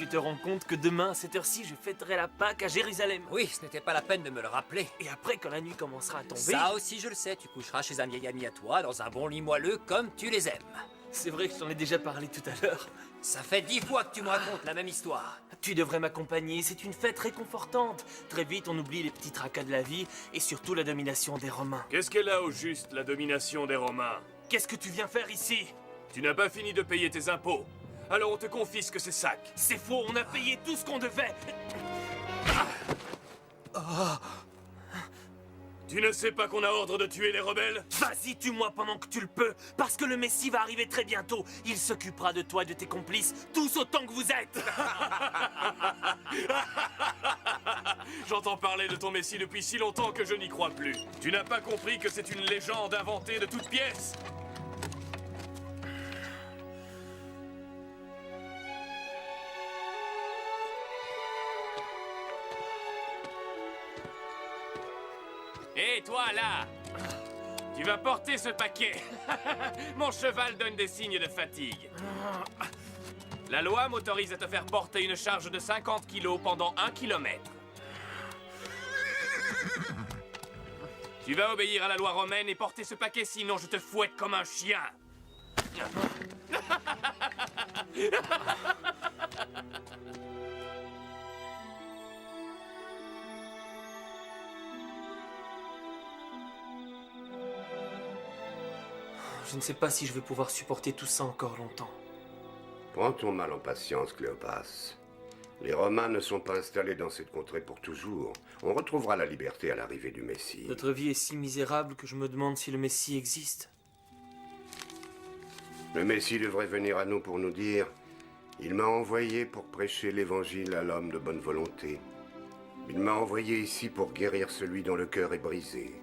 tu te rends compte que demain, à cette heure-ci, je fêterai la Pâque à Jérusalem? Oui, ce n'était pas la peine de me le rappeler. Et après, quand la nuit commencera à tomber... Ça aussi, je le sais, tu coucheras chez un vieil ami à toi, dans un bon lit moelleux, comme tu les aimes. C'est vrai que je t'en ai déjà parlé tout à l'heure. Ça fait 10 fois que tu me racontes la même histoire. Tu devrais m'accompagner, c'est une fête réconfortante. Très vite, on oublie les petits tracas de la vie, et surtout la domination des Romains. Qu'est-ce qu'elle a au juste, la domination des Romains? Qu'est-ce que tu viens faire ici? Tu n'as pas fini de payer tes impôts. Alors on te confisque ces sacs. C'est faux, on a payé tout ce qu'on devait. Tu ne sais pas qu'on a ordre de tuer les rebelles? Vas-y, tue-moi pendant que tu le peux, parce que le Messie va arriver très bientôt. Il s'occupera de toi et de tes complices, tous autant que vous êtes. J'entends parler de ton Messie depuis si longtemps que je n'y crois plus. Tu n'as pas compris que c'est une légende inventée de toutes pièces? Hé, toi, là! Tu vas porter ce paquet. Mon cheval donne des signes de fatigue. La loi m'autorise à te faire porter une charge de 50 kilos pendant 1 kilomètre. Tu vas obéir à la loi romaine et porter ce paquet, sinon je te fouette comme un chien. Je ne sais pas si je vais pouvoir supporter tout ça encore longtemps. Prends ton mal en patience, Cléopas. Les Romains ne sont pas installés dans cette contrée pour toujours. On retrouvera la liberté à l'arrivée du Messie. Notre vie est si misérable que je me demande si le Messie existe. Le Messie devrait venir à nous pour nous dire « Il m'a envoyé pour prêcher l'évangile à l'homme de bonne volonté. Il m'a envoyé ici pour guérir celui dont le cœur est brisé,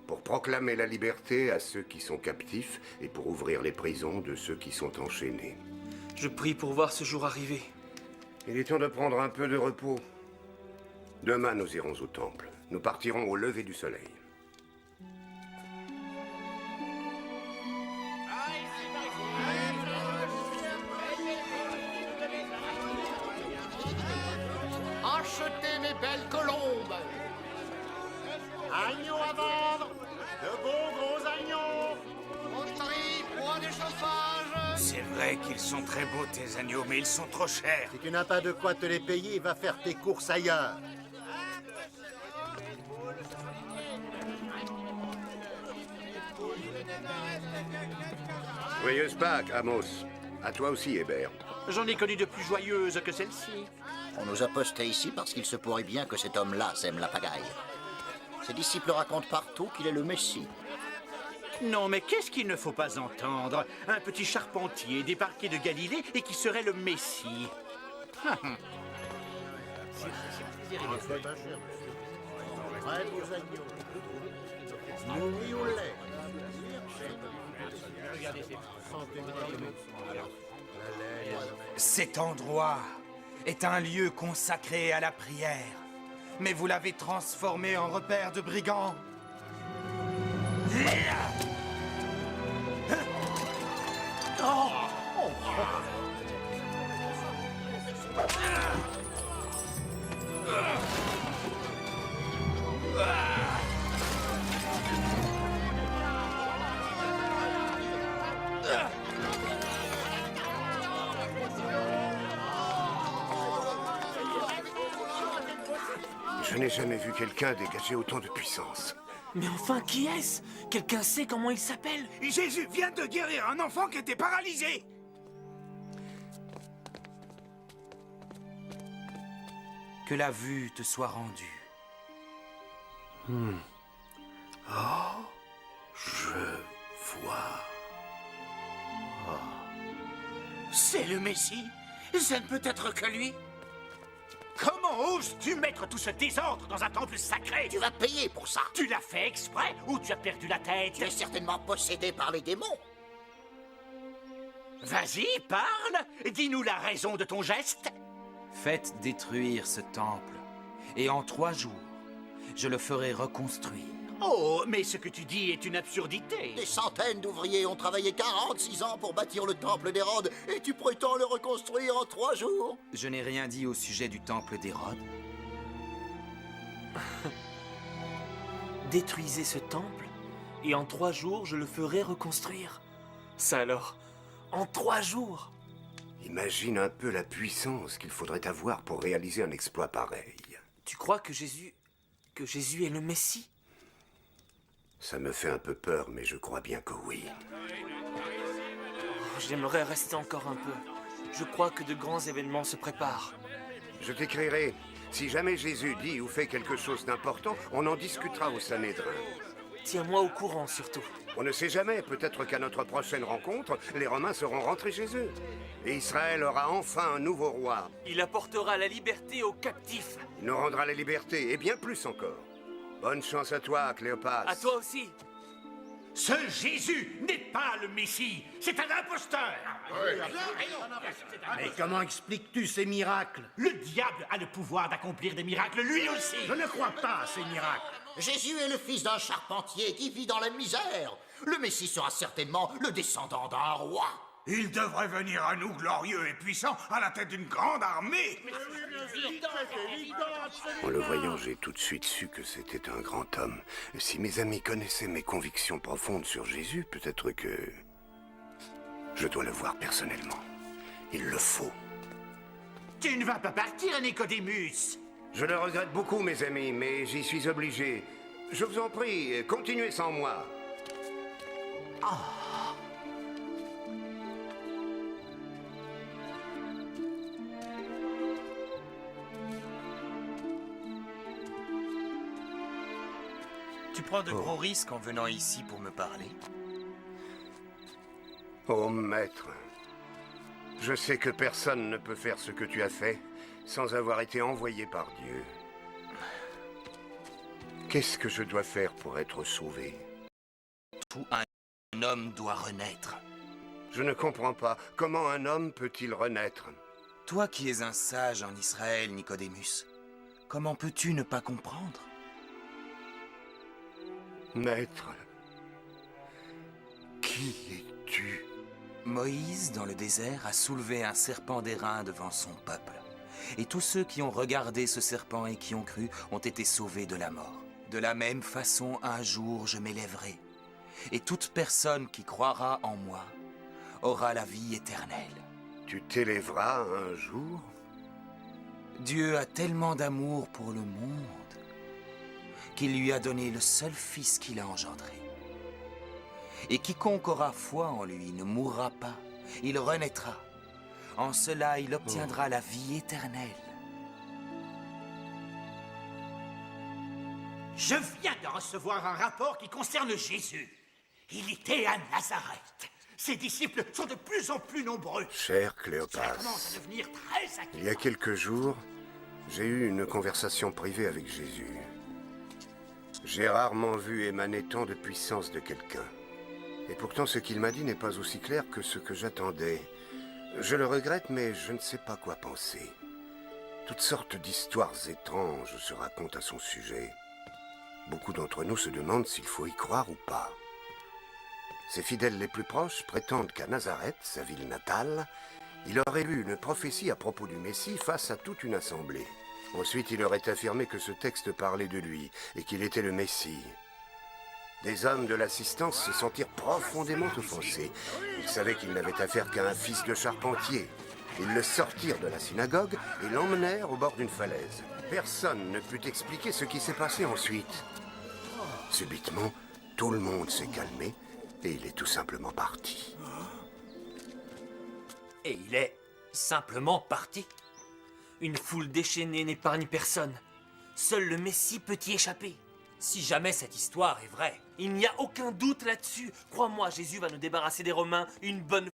pour proclamer la liberté à ceux qui sont captifs et pour ouvrir les prisons de ceux qui sont enchaînés. » Je prie pour voir ce jour arriver. Il est temps de prendre un peu de repos. Demain, nous irons au temple. Nous partirons au lever du soleil. Achetez mes belles colombes. Agneaux à vendre. De beaux gros agneaux. Poterie, bois de chauffage. C'est vrai qu'ils sont très beaux, tes agneaux, mais ils sont trop chers. Si tu n'as pas de quoi te les payer, va faire tes courses ailleurs. Joyeuse Pâques, Amos. À toi aussi, Hébert. J'en ai connu de plus joyeuses que celle-ci. On nous a postés ici parce qu'il se pourrait bien que cet homme-là sème la pagaille. Ses disciples racontent partout qu'il est le Messie. Non, mais qu'est-ce qu'il ne faut pas entendre? Un petit charpentier débarqué de Galilée et qui serait le Messie. Ouais, vos agneaux. Nourris au lait. Cet endroit est un lieu consacré à la prière, mais vous l'avez transformé en repère de brigands. Je n'ai jamais vu quelqu'un dégager autant de puissance. Mais enfin, qui est-ce? Quelqu'un sait comment il s'appelle? Jésus vient de guérir un enfant qui était paralysé. Que la vue te soit rendue. Oh, je vois. C'est le Messie? Ça ne peut être que lui? Comment oses-tu mettre tout ce désordre dans un temple sacré? Tu vas payer pour ça. Tu l'as fait exprès ou tu as perdu la tête? Tu es certainement possédé par les démons. Vas-y, parle! Dis-nous la raison de ton geste. Faites détruire ce temple, et en 3 jours, je le ferai reconstruire. Oh, mais ce que tu dis est une absurdité. Des centaines d'ouvriers ont travaillé 46 ans pour bâtir le temple d'Hérode, et tu prétends le reconstruire en 3 jours? Je n'ai rien dit au sujet du temple d'Hérode. Détruisez ce temple, et en 3 jours, je le ferai reconstruire. Ça alors, en 3 jours. Imagine un peu la puissance qu'il faudrait avoir pour réaliser un exploit pareil. Tu crois que Jésus est le Messie? Ça me fait un peu peur, mais je crois bien que oui. J'aimerais rester encore un peu. Je crois que de grands événements se préparent. Je t'écrirai. Si jamais Jésus dit ou fait quelque chose d'important, on en discutera au Sanhédrin. Tiens-moi au courant, surtout. On ne sait jamais, peut-être qu'à notre prochaine rencontre, les Romains seront rentrés chez eux. Et Israël aura enfin un nouveau roi. Il apportera la liberté aux captifs. Il nous rendra la liberté, et bien plus encore. Bonne chance à toi, Cléopas. À toi aussi. Ce Jésus n'est pas le Messie, c'est un imposteur. Mais comment expliques-tu ces miracles? Le diable a le pouvoir d'accomplir des miracles lui aussi. Je ne crois pas à ces miracles. Jésus est le fils d'un charpentier qui vit dans la misère. Le Messie sera certainement le descendant d'un roi. Il devrait venir à nous glorieux et puissant à la tête d'une grande armée. En le voyant, j'ai tout de suite su que c'était un grand homme. Si mes amis connaissaient mes convictions profondes sur Jésus, peut-être que... je dois le voir personnellement. Il le faut. Tu ne vas pas partir, Nicodémus. Je le regrette beaucoup, mes amis, mais j'y suis obligé. Je vous en prie, continuez sans moi. Tu prends de gros risques en venant ici pour me parler. Oh, maître, je sais que personne ne peut faire ce que tu as fait sans avoir été envoyé par Dieu. Qu'est-ce que je dois faire pour être sauvé? Tout un homme doit renaître. Je ne comprends pas. Comment un homme peut-il renaître? Toi qui es un sage en Israël, Nicodémus, comment peux-tu ne pas comprendre? Maître, qui es-tu? Moïse, dans le désert, a soulevé un serpent d'airain devant son peuple. Et tous ceux qui ont regardé ce serpent et qui ont cru ont été sauvés de la mort. De la même façon, un jour, je m'élèverai. Et toute personne qui croira en moi aura la vie éternelle. Tu t'élèveras un jour? Dieu a tellement d'amour pour le monde qu'il lui a donné le seul Fils qu'il a engendré. Et quiconque aura foi en lui ne mourra pas, il renaîtra. En cela, il obtiendra la vie éternelle. Je viens de recevoir un rapport qui concerne Jésus. Il était à Nazareth. Ses disciples sont de plus en plus nombreux. Cher Ça Cléopas, commence à devenir très inquiétant. il y a quelques jours, j'ai eu une conversation privée avec Jésus. J'ai rarement vu émaner tant de puissance de quelqu'un. Et pourtant, ce qu'il m'a dit n'est pas aussi clair que ce que j'attendais. Je le regrette, mais je ne sais pas quoi penser. Toutes sortes d'histoires étranges se racontent à son sujet. Beaucoup d'entre nous se demandent s'il faut y croire ou pas. Ses fidèles les plus proches prétendent qu'à Nazareth, sa ville natale, il aurait lu une prophétie à propos du Messie face à toute une assemblée. Ensuite, il aurait affirmé que ce texte parlait de lui et qu'il était le Messie. Des hommes de l'assistance se sentirent profondément offensés. Ils savaient qu'ils n'avaient affaire qu'à un fils de charpentier. Ils le sortirent de la synagogue et l'emmenèrent au bord d'une falaise. Personne ne put expliquer ce qui s'est passé ensuite. Subitement, tout le monde s'est calmé et il est tout simplement parti. Et il est simplement parti. Une foule déchaînée n'épargne personne. Seul le Messie peut y échapper. Si jamais cette histoire est vraie, Il n'y a aucun doute là-dessus. Crois-moi, Jésus va nous débarrasser des Romains une bonne